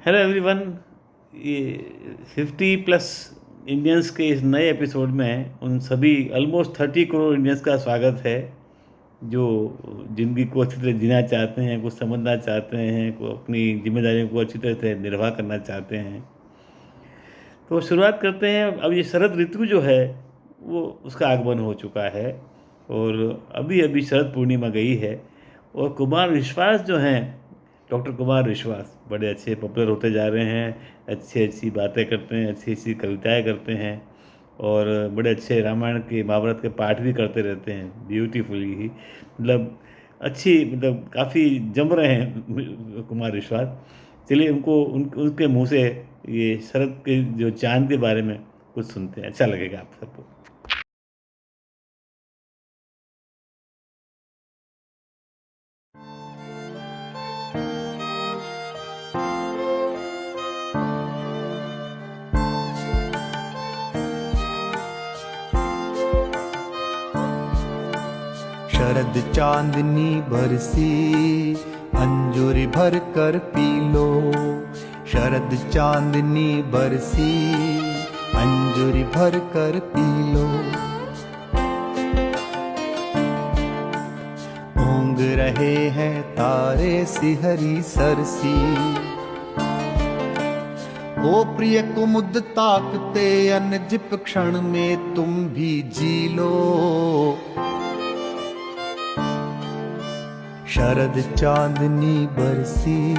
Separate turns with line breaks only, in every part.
Hello everyone. ये 50 plus Indians के इस नए एपिसोड में उन सभी ऑलमोस्ट 30 करोड़ इंडियंस का स्वागत है जो ज़िंदगी को अच्छी तरह जीना चाहते हैं, कुछ समझना चाहते हैं, को अपनी जिम्मेदारियों को अच्छी तरह से निर्वाह करना चाहते हैं। तो शुरुआत करते हैं। अब ये शरद ऋतु जो है वो उसका आगमन हो चुका है और अभी अभी शरद पूर्णिमा गई है और कुमार विश्वास जो हैं, डॉक्टर कुमार विश्वास बड़े अच्छे पॉपुलर होते जा रहे हैं। अच्छी अच्छी बातें करते हैं, अच्छी अच्छी कविताएं करते हैं और बड़े अच्छे रामायण के महाभारत के पाठ भी करते रहते हैं ब्यूटीफुली ही। मतलब अच्छी, मतलब काफ़ी जम रहे हैं कुमार विश्वास। चलिए उनके मुंह से ये शरद के जो चांद के बारे में कुछ सुनते हैं, अच्छा लगेगा आप सबको।
शरद चांदनी बरसी अंजूरी भर कर पी लो। शरद चांदनी बरसी अंजूरी भर कर पी लो। ऊँग रहे हैं तारे सिहरी सरसी। ओ प्रिय कुमुद ताकते अनजिप क्षण में तुम भी जी लो। शरद चांदनी बरसी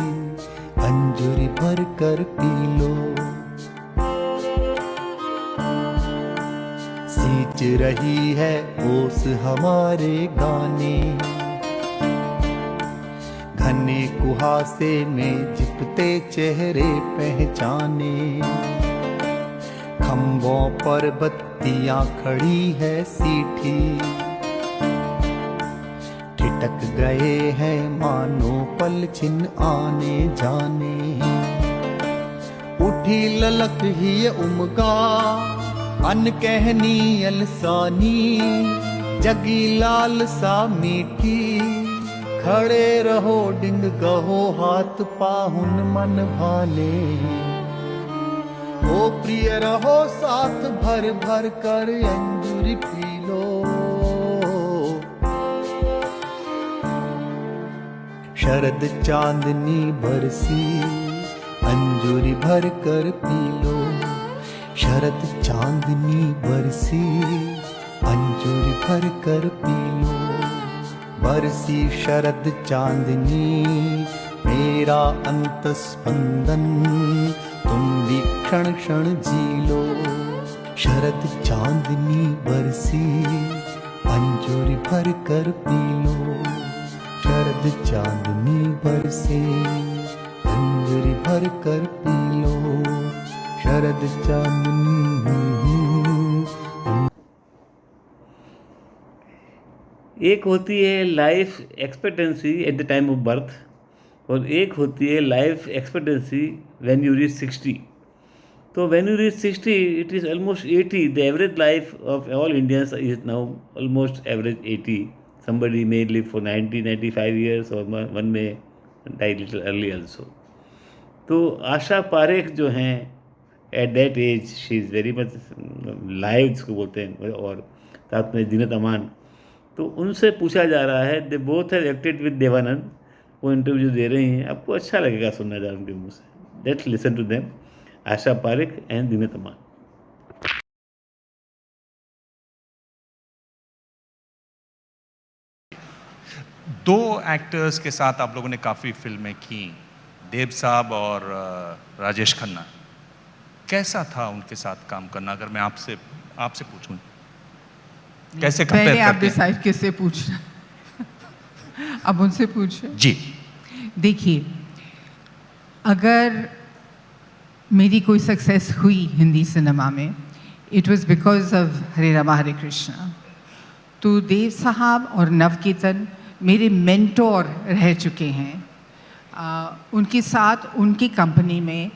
अंजूरी भर कर पी लो। सींच रही है ओस हमारे गाने। घने कुहासे में जिपते चेहरे पहचाने। खंभों पर बत्तियां खड़ी है सीठी। ठिठक गए हैं मानो पल छिन आने जाने। उठी ललक ही उमगा अनकहनी अलसानी। जगी लाल सा मीठी। खड़े रहो डिंग गहो हाथ पाहुन मन भाने। ओ प्रिय रहो साथ भर भर कर अंजूरी पी लो। शरद चांदनी बरसी अंजूरी भर कर पी लो। शरद चांदनी बरसी अंजूरी भर कर पी लो। बरसी शरद चांदनी मेरा अंत स्पंदन तुम भी क्षण क्षण जी लो। शरद चांदनी बरसी अंजूरी भर कर पी लो। शरद चांदनी बरसे अंजूरी भर कर पी लो। शरद चांदनी।
एक होती है life expectancy at the time of birth और एक होती है life expectancy when you reach 60। तो when you reach 60 it is almost 80। The average life of all Indians is now almost average 80। somebody may live for 90-95 years or one may die little early also. तो आशा पारेख जो हैं at that age she is very much live जिसको बोलते हैं, और साथ में जीनत अमान। तो उनसे पूछा जा रहा है, they both have acted with Devanand. वो इंटरव्यू दे रही हैं, आपको अच्छा लगेगा सुनना जा उनके मुँह से। Let's listen to them, Asha Parekh and Zeenat Aman.
दो एक्टर्स के साथ आप लोगों ने काफ़ी फिल्में की, देव साहब और राजेश खन्ना। कैसा था उनके साथ काम करना, अगर मैं आपसे पूछूं? कैसे कंपेयर
पहले आप
करते हैं?
डिसाइड किससे पूछना। अब उनसे पूछे
जी।
देखिए, अगर मेरी कोई सक्सेस हुई हिंदी सिनेमा में, इट वाज बिकॉज ऑफ हरे रामा हरे कृष्णा। तो देव साहब और नवकेतन मेरे मेंटोर रह चुके हैं। उनके साथ उनकी कंपनी में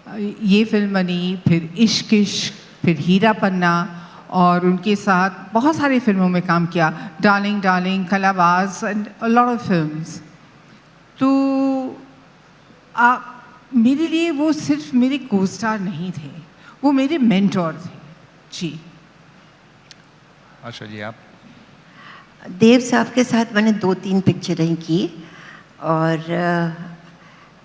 ये फिल्म बनी, फिर इश्क इश्क, फिर हीरा पन्ना, और उनके साथ बहुत सारी फिल्मों में काम किया, Darling Darling, Kalabaaz and a lot of films. तो मेरे लिए वो सिर्फ मेरे को स्टार नहीं थे, वो मेरे मेंटोर थे जी।
आशा जी, आप?
देव साहब के साथ मैंने 2-3 पिक्चरें की और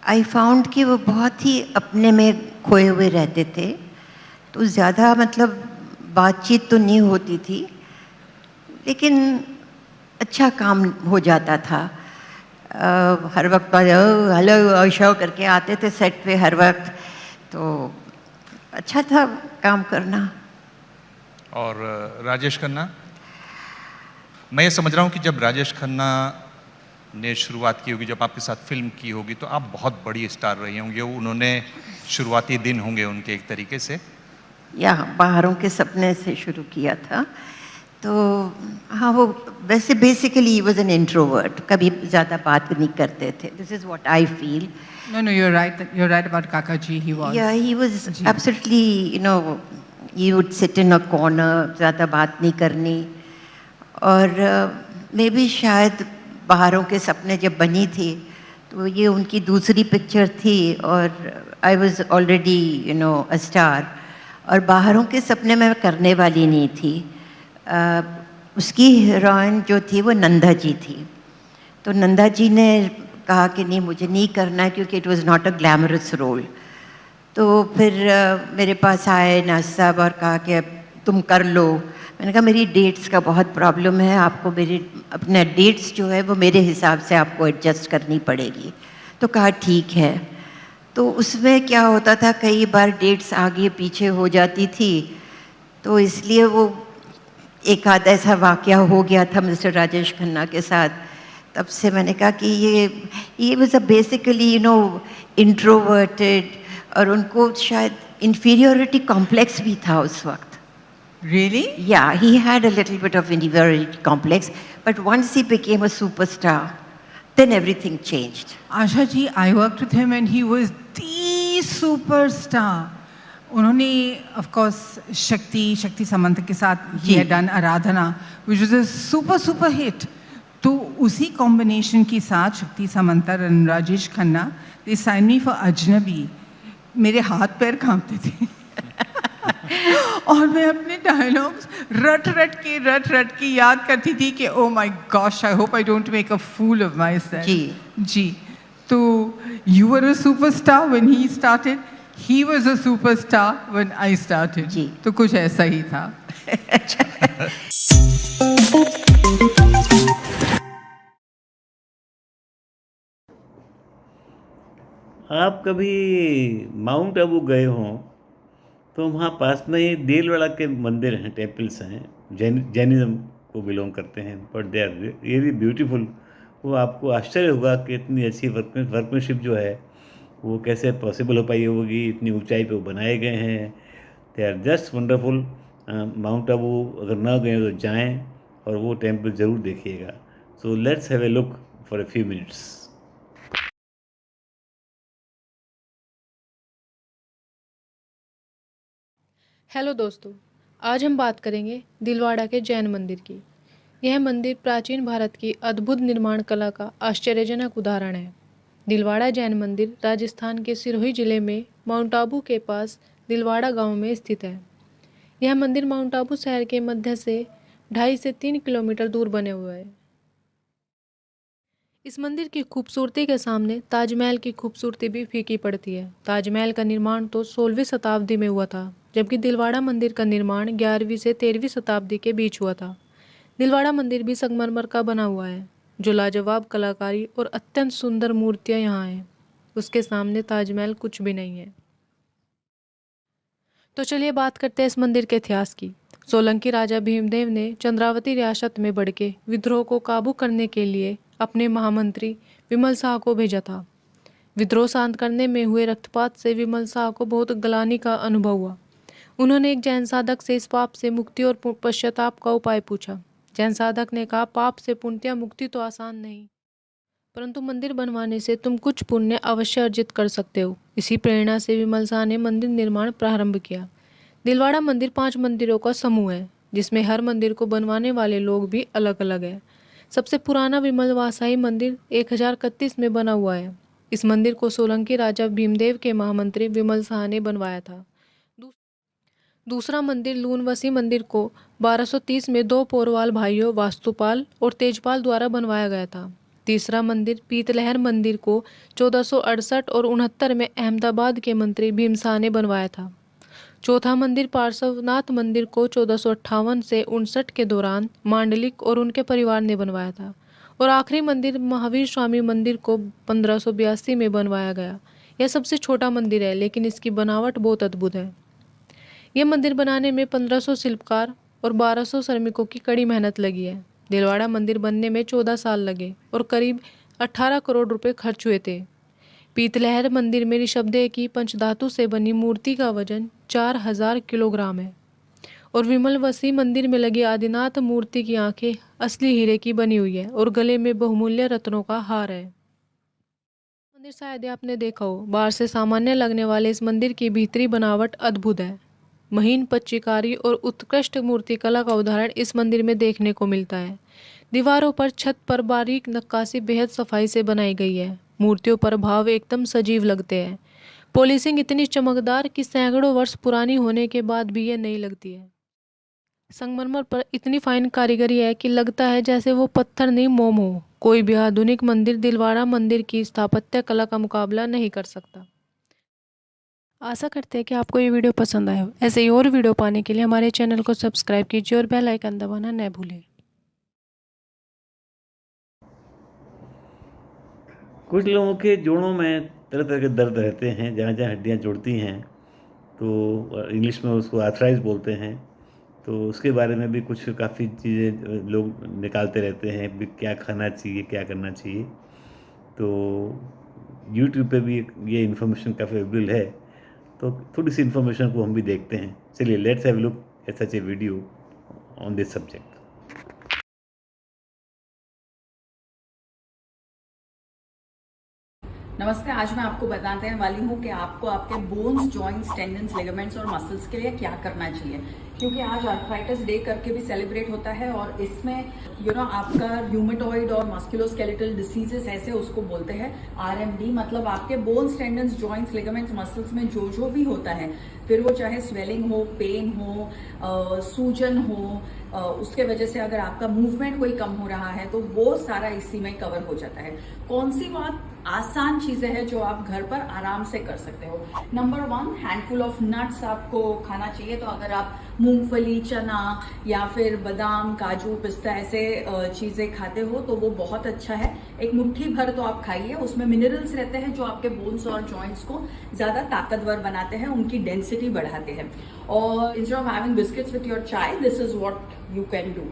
आई फाउंड कि वो बहुत ही अपने में खोए हुए रहते थे, तो ज़्यादा मतलब बातचीत तो नहीं होती थी, लेकिन अच्छा काम हो जाता था। हर वक्त हेलो शो करके आते थे सेट पे हर वक्त, तो अच्छा था काम करना।
और राजेश खन्ना? मैं ये समझ रहा हूँ कि जब राजेश खन्ना ने शुरुआत की होगी, जब आपके साथ फिल्म की होगी, तो आप बहुत बड़ी स्टार रही होंगी, उन्होंने शुरुआती दिन होंगे उनके एक तरीके से।
या बाहरों के सपने से शुरू किया था, तो हाँ, वो वैसे बेसिकली वॉज एन इंट्रोवर्ट, कभी ज़्यादा बात नहीं करते थे। This is what I feel.
No, no, you're right about Kakaji, he was.
Yeah, he was
जी।
absolutely, you know, he would sit in a corner, ज़्यादा बात नहीं करनी। और मे भी शायद बाहरों के सपने जब बनी थी, तो ये उनकी दूसरी पिक्चर थी और I was already you know a star, और बाहरों के सपने मैं करने वाली नहीं थी। उसकी हीरोइन जो थी वो नंदा जी थी, तो नंदा जी ने कहा कि नहीं मुझे नहीं करना है क्योंकि it was not a glamorous role. तो फिर मेरे पास आए नाज़ साहब और कहा कि अब तुम कर लो। मैंने कहा मेरी डेट्स का बहुत प्रॉब्लम है, आपको मेरी अपने डेट्स जो है वो मेरे हिसाब से आपको एडजस्ट करनी पड़ेगी। तो कहा ठीक है। तो उसमें क्या होता था, कई बार डेट्स आगे पीछे हो जाती थी, तो इसलिए वो एक आध ऐसा वाक़या हो गया था मिस्टर राजेश खन्ना के साथ। तब से मैंने कहा कि ये was a basically you know introverted, और उनको शायद इन्फीरियरिटी कॉम्प्लेक्स भी था उस वक्त।
Really?
Yeah, he had a little bit of inferiority complex, but once he became a superstar, then everything changed.
Asha ji, I worked with him and he was the superstar. उन्होंने of course शक्ति समंत के साथ he
ji.
had done Aradhana which was a super hit. तो उसी combination के साथ शक्ति समंतर और Rajesh Khanna they signed me for अजनबी। मेरे हाथ पैर कांपते थे और मैं अपने डायलॉग्स रट के याद करती थी कि oh my gosh, I hope I don't make a fool of myself. जी। तो you were a superstar when he started, he was a superstar when I started.
जी।
तो कुछ ऐसा ही था।
आप कभी माउंट आबू गए हों तो वहाँ पास में ही देलवाड़ा के मंदिर हैं, टेम्पल्स हैं, जैनिज़्म को बिलोंग करते हैं, but they are really beautiful. वो आपको आश्चर्य होगा कि इतनी अच्छी वर्कमैनशिप जो है वो कैसे पॉसिबल हो पाई होगी, इतनी ऊंचाई पे वो बनाए गए हैं। They are just wonderful. Mount Abu अगर ना गए तो जाएं और वो टेम्पल ज़रूर देखिएगा। So let's have a look for a few minutes.
Hello दोस्तों, आज हम बात करेंगे दिलवाड़ा के जैन मंदिर की। यह मंदिर प्राचीन भारत की अद्भुत निर्माण कला का आश्चर्यजनक उदाहरण है। दिलवाड़ा जैन मंदिर राजस्थान के सिरोही जिले में माउंट आबू के पास दिलवाड़ा गांव में स्थित है। यह मंदिर माउंट आबू शहर के मध्य से 2.5 से 3 किलोमीटर दूर बने हुए है। इस मंदिर की खूबसूरती के सामने ताजमहल की खूबसूरती भी फीकी पड़ती है। ताजमहल का निर्माण तो 16वीं शताब्दी में हुआ था, जबकि दिलवाड़ा मंदिर का निर्माण 11वीं से 13वीं शताब्दी के बीच हुआ था। दिलवाड़ा मंदिर भी संगमरमर का बना हुआ है, जो लाजवाब कलाकारी और अत्यंत सुंदर मूर्तियां यहाँ हैं। उसके सामने ताजमहल कुछ भी नहीं है। तो चलिए बात करते हैं इस मंदिर के इतिहास की। सोलंकी राजा भीमदेव ने चंद्रावती रियासत में बढ़ के विद्रोह को काबू करने के लिए अपने महामंत्री विमल शाह को भेजा था। विद्रोह शांत करने में हुए रक्तपात से विमल शाह को बहुत ग्लानि का अनुभव हुआ। उन्होंने एक जैन साधक से इस पाप से मुक्ति और पश्चाताप का उपाय पूछा। जैन साधक ने कहा, पाप से पूर्णतया मुक्ति तो आसान नहीं, परंतु मंदिर बनवाने से तुम कुछ पुण्य अवश्य अर्जित कर सकते हो। इसी प्रेरणा से विमल शाह ने मंदिर निर्माण प्रारंभ किया। दिलवाड़ा मंदिर 5 मंदिरों का समूह है, जिसमें हर मंदिर को बनवाने वाले लोग भी अलग अलग हैं। सबसे पुराना विमल वासाई मंदिर 1031 में बना हुआ है। इस मंदिर को सोलंकी राजा भीमदेव के महामंत्री विमल शाह ने बनवाया था। दूसरा मंदिर लूनवसी मंदिर को 1230 में 2 पोरवाल भाइयों वास्तुपाल और तेजपाल द्वारा बनवाया गया था। तीसरा मंदिर पीतलहर मंदिर को 1468 और 69 में अहमदाबाद के मंत्री भीमशाह ने बनवाया था। चौथा मंदिर पार्श्वनाथ मंदिर को 1458 से 59 के दौरान मांडलिक और उनके परिवार ने बनवाया था। और आखिरी मंदिर महावीर स्वामी मंदिर को 1582 में बनवाया गया। यह सबसे छोटा मंदिर है, लेकिन इसकी बनावट बहुत अद्भुत है। यह मंदिर बनाने में 1500 शिल्पकार और 1200 श्रमिकों की कड़ी मेहनत लगी है। दिलवाड़ा मंदिर बनने में 14 साल लगे और करीब 18 करोड़ रुपए खर्च हुए थे। पीतलहर मंदिर में ऋषभदेव की पंचधातु से बनी मूर्ति का वजन 4000 किलोग्राम है। और विमलवसी मंदिर में लगी आदिनाथ मूर्ति की आंखें असली हीरे की बनी हुई है और गले में बहुमूल्य रत्नों का हार है। मंदिर शायद ही आपने देखा हो। बाहर से सामान्य लगने वाले इस मंदिर की भीतरी बनावट अद्भुत है। महीन पच्चीकारी और उत्कृष्ट मूर्ति कला का उदाहरण इस मंदिर में देखने को मिलता है। दीवारों पर, छत पर बारीक नक्काशी बेहद सफाई से बनाई गई है। मूर्तियों पर भाव एकदम सजीव लगते हैं। पॉलिशिंग इतनी चमकदार कि सैकड़ों वर्ष पुरानी होने के बाद भी ये नई लगती है। संगमरमर पर इतनी फाइन कारीगरी है कि लगता है जैसे वो पत्थर नहीं मोम हो। कोई भी आधुनिक मंदिर दिलवाड़ा मंदिर की स्थापत्य कला का मुकाबला नहीं कर सकता। आशा करते हैं कि आपको ये वीडियो पसंद आया हो। ऐसे ही और वीडियो पाने के लिए हमारे चैनल को सब्सक्राइब कीजिए और बेल आइकन दबाना न भूलें।
कुछ लोगों के जोड़ों में तरह तरह के दर्द रहते हैं, जहाँ जहाँ हड्डियाँ जुड़ती हैं, तो इंग्लिश में उसको आर्थराइटिस बोलते हैं। तो उसके बारे में भी कुछ काफ़ी चीज़ें लोग निकालते रहते हैं, भी क्या खाना चाहिए, क्या करना चाहिए। तो यूट्यूब पे भी ये इन्फॉर्मेशन काफ़ी अवेलेबल है, तो थोड़ी सी इन्फॉर्मेशन को हम भी देखते हैं। चलिए, let's have look at such A video on this subject.
नमस्ते। आज मैं आपको बताने वाली हूँ कि आपको आपके बोन्स, जॉइंट्स, टेंडन्स, लिगामेंट्स और मसल्स के लिए क्या करना चाहिए, क्योंकि आज आर्थराइटिस डे करके भी सेलिब्रेट होता है और इसमें आपका र्यूमेटॉइड और मस्कुलोस्केलेटल डिसीजेस ऐसे उसको बोलते हैं RMD, मतलब आपके bones, tendons, joints, ligaments, muscles में जो भी होता है, फिर वो चाहे स्वेलिंग हो, पेन हो, सूजन हो, उसके वजह से अगर आपका मूवमेंट कोई कम हो रहा है तो वो सारा इसी में कवर हो जाता है। कौन सी बात आसान चीजें हैं जो आप घर पर आराम से कर सकते हो। नंबर 1, हैंडफुल ऑफ नट्स आपको खाना चाहिए। तो अगर आप मूंगफली, चना या फिर बादाम, काजू, पिस्ता ऐसे चीजें खाते हो तो वो बहुत अच्छा है। एक मुट्ठी भर तो आप खाइए, उसमें मिनरल्स रहते हैं जो आपके बोन्स और जॉइंट्स को ज्यादा ताकतवर बनाते हैं, उनकी डेंसिटी बढ़ाते हैं। और instead of having biscuits with your chai, this is what you can do.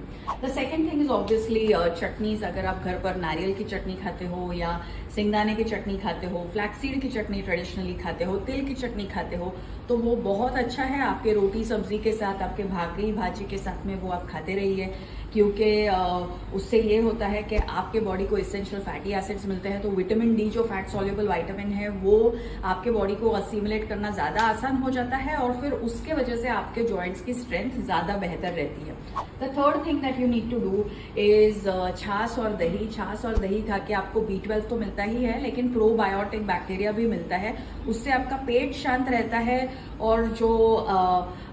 The second thing is obviously chutneys. अगर आप घर पर नारियल की चटनी खाते हो या सिंगदाने की चटनी खाते हो, फ्लैक्सीड की चटनी ट्रेडिशनली खाते हो, तिल की चटनी खाते हो, तो वो बहुत अच्छा है। आपके रोटी सब्जी के साथ, आपके भाकरी भाजी के साथ में वो आप खाते रहिए, क्योंकि उससे ये होता है कि आपके बॉडी को इसेंशियल फैटी एसिड्स मिलते हैं। तो विटामिन डी जो फैट सॉल्युबल विटामिन है वो आपके बॉडी को असिमुलेट करना ज़्यादा आसान हो जाता है और फिर उसके वजह से आपके जॉइंट्स की स्ट्रेंथ ज़्यादा बेहतर रहती है। The third thing that you need to do is छाछ और दही। छाछ और दही खा के आपको B12 तो मिलता ही है, लेकिन प्रोबायोटिक बैक्टीरिया भी मिलता है। उससे आपका पेट शांत रहता है और जो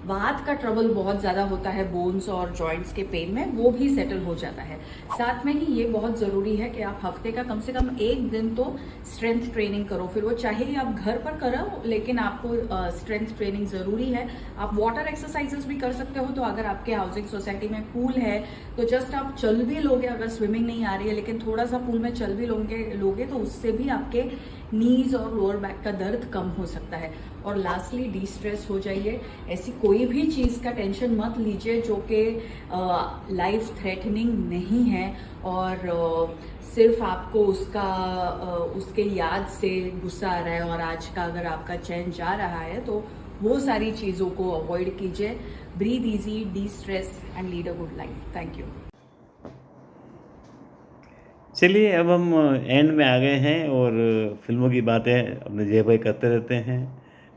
वात का ट्रबल बहुत ज़्यादा होता है बोन्स और जॉइंट्स के पेन में, वो भी सेटल हो जाता है। साथ में ही ये बहुत ज़रूरी है कि आप हफ्ते का कम से कम एक दिन तो स्ट्रेंथ ट्रेनिंग करो। फिर वो चाहे ही आप घर पर करो, लेकिन आपको स्ट्रेंथ ट्रेनिंग ज़रूरी है। आप वाटर एक्सरसाइजेस भी कर सकते हो। तो अगर आपके हाउसिंग सोसाइटी में पूल है तो जस्ट आप चल भी लोगे, अगर स्विमिंग नहीं आ रही है लेकिन थोड़ा सा पूल में चल भी लोगे तो उससे भी आपके नीज और लोअर बैक का दर्द कम हो सकता है। और लास्टली, डी स्ट्रेस हो जाइए। ऐसी कोई भी चीज़ का टेंशन मत लीजिए जो कि लाइफ थ्रेटनिंग नहीं है और सिर्फ आपको उसके याद से गुस्सा आ रहा है और आज का अगर आपका चैन जा रहा है, तो वो सारी चीज़ों को अवॉइड कीजिए। Breathe easy, destress and lead a good life. Thank you.
चलिए, अब हम एंड में आ गए हैं और फिल्मों की बातें अपने जय भाई करते रहते हैं।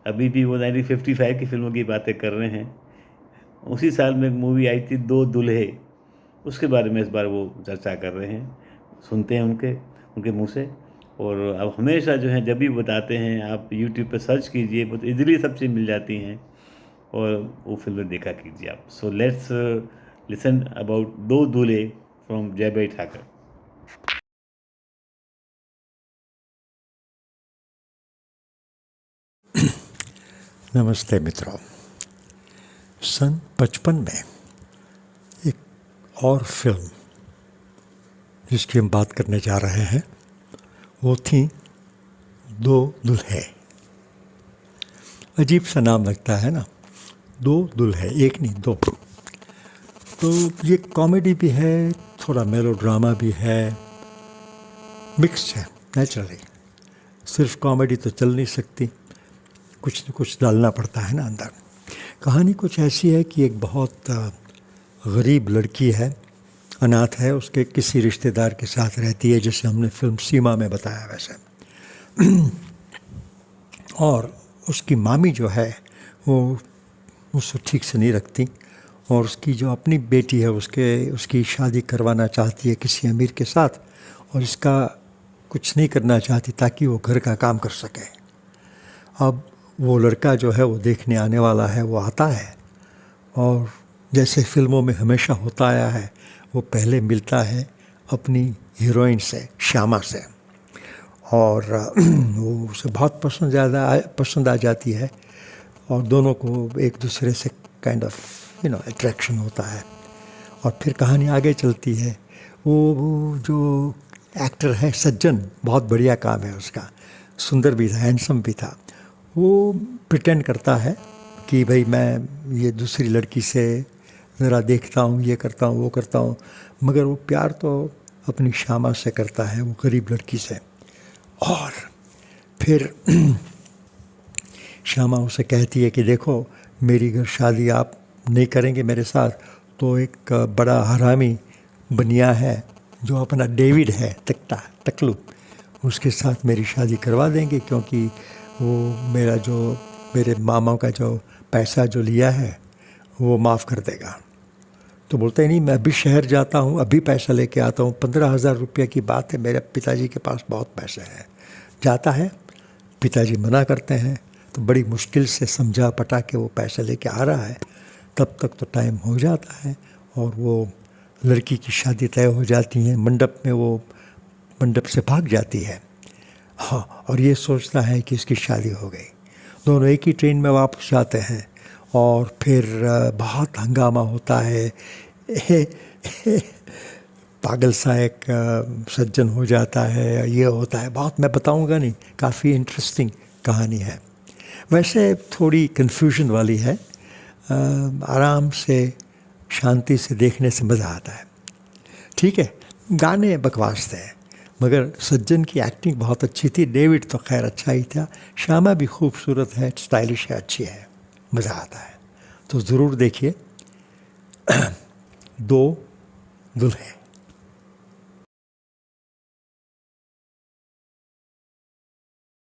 अभी भी वो 1955 की फिल्मों की बातें कर रहे हैं। उसी साल में एक मूवी आई थी, दो दुल्हे, उसके बारे में इस बार वो चर्चा कर रहे हैं। सुनते हैं उनके मुंह से। और अब हमेशा जो है जब भी बताते हैं आप यूट्यूब पे सर्च कीजिए, बहुत इजीली सब चीज़ मिल जाती हैं और वो फिल्म देखा कीजिए आप. सो लेट्स लिसन अबाउट दो दूल्हे फ्रॉम जय भाई ठाकर.
नमस्ते मित्रों. सन 55 में एक और फिल्म जिसकी हम बात करने जा रहे हैं वो थी दो दुल्हे. अजीब सा नाम लगता है ना, दो दुल्हे, एक नहीं दो. तो ये कॉमेडी भी है, थोड़ा मेलोड्रामा भी है, मिक्स्ड है. नेचुरली सिर्फ कॉमेडी तो चल नहीं सकती, कुछ न कुछ डालना पड़ता है ना अंदर. कहानी कुछ ऐसी है कि एक बहुत गरीब लड़की है, अनाथ है, उसके किसी रिश्तेदार के साथ रहती है, जैसे हमने फिल्म सीमा में बताया वैसे. और उसकी मामी जो है वो उसको ठीक से नहीं रखती, और उसकी जो अपनी बेटी है उसकी शादी करवाना चाहती है किसी अमीर के साथ, और इसका कुछ नहीं करना चाहती ताकि वो घर का काम कर सके. अब वो लड़का जो है वो देखने आने वाला है, वो आता है और जैसे फिल्मों में हमेशा होता आया है, वो पहले मिलता है अपनी हीरोइन से, श्यामा से, और वो उसे बहुत पसंद आ जाती है, और दोनों को एक दूसरे से काइंड ऑफ अट्रैक्शन होता है. और फिर कहानी आगे चलती है. वो जो एक्टर है सज्जन, बहुत बढ़िया काम है उसका, सुंदर भी था, हैंडसम भी था. वो प्रिटेंड करता है कि भाई मैं ये दूसरी लड़की से ज़रा देखता हूँ, ये करता हूँ, वो करता हूँ, मगर वो प्यार तो अपनी श्यामा से करता है, वो गरीब लड़की से. और फिर श्यामा उसे कहती है कि देखो, मेरी अगर शादी आप नहीं करेंगे मेरे साथ तो एक बड़ा हरामी बनिया है जो अपना डेविड है तकलू, उसके साथ मेरी शादी करवा देंगे, क्योंकि वो मेरे मामा का जो पैसा जो लिया है वो माफ़ कर देगा. तो बोलते हैं नहीं, मैं अभी शहर जाता हूँ, अभी पैसा लेके आता हूँ, 15,000 रुपये की बात है, मेरे पिताजी के पास बहुत पैसे हैं. जाता है, पिताजी मना करते हैं, तो बड़ी मुश्किल से समझा पटा के वो पैसे लेके आ रहा है. तब तक तो टाइम हो जाता है और वो लड़की की शादी तय हो जाती है. मंडप में वो मंडप से भाग जाती है. हाँ, और ये सोचता है कि इसकी शादी हो गई. दोनों एक ही ट्रेन में वापस जाते हैं और फिर बहुत हंगामा होता है. पागल सा एक सज्जन हो जाता है, ये होता है, बहुत मैं बताऊंगा नहीं, काफ़ी इंटरेस्टिंग कहानी है. वैसे थोड़ी कन्फ्यूजन वाली है, आराम से शांति से देखने से मज़ा आता है. ठीक है, गाने बकवास थे मगर सज्जन की एक्टिंग बहुत अच्छी थी. डेविड तो खैर अच्छा ही था. श्यामा भी खूबसूरत है, स्टाइलिश है, अच्छी है, मज़ा आता है. तो ज़रूर देखिए दो दुल्हे.